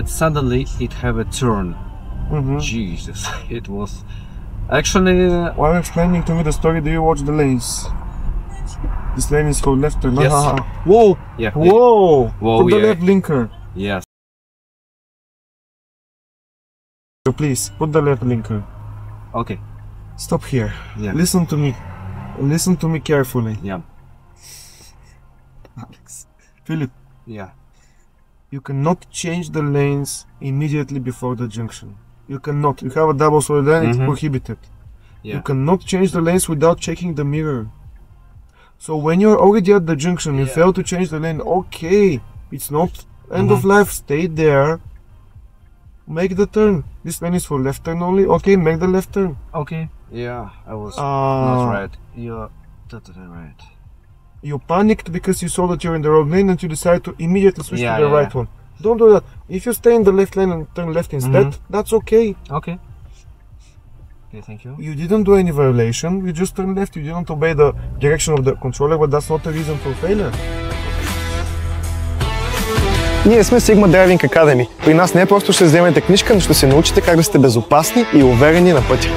suddenly it have a turn. Jesus, it was actually. While explaining to me the story, do you watch the lanes? This lane is for left turn. Yes. Whoa! Yeah. Whoa! Whoa, Put the yeah. left blinker. Yes. So please, put the left blinker. Okay. Stop here. Yeah. Listen to me. Listen to me carefully. Yeah. Alex. Philip, Yeah. you cannot change the lanes immediately before the junction. You cannot. You have a double solid lane, it's prohibited. Yeah. You cannot change the lanes without checking the mirror. So when you're already at the junction, you fail to change the lane, okay, it's not end of life, stay there. Make the turn. This lane is for left turn only, okay, make the left turn. Okay. Yeah, I was not right. You're totally right. You panicked because you saw that you're in the wrong lane and you decided to immediately switch to the right one. Don't do that. If you stay in the left lane and turn left instead, that's okay. Okay. Okay, thank you. You didn't do any violation, you just turned left, you didn't obey the direction of the controller, but that's not a reason for failure. Ние сме Sigma Driving Academy. При нас не просто ще вземете книжка, но ще се научите как да сте безопасни и уверени на пътя.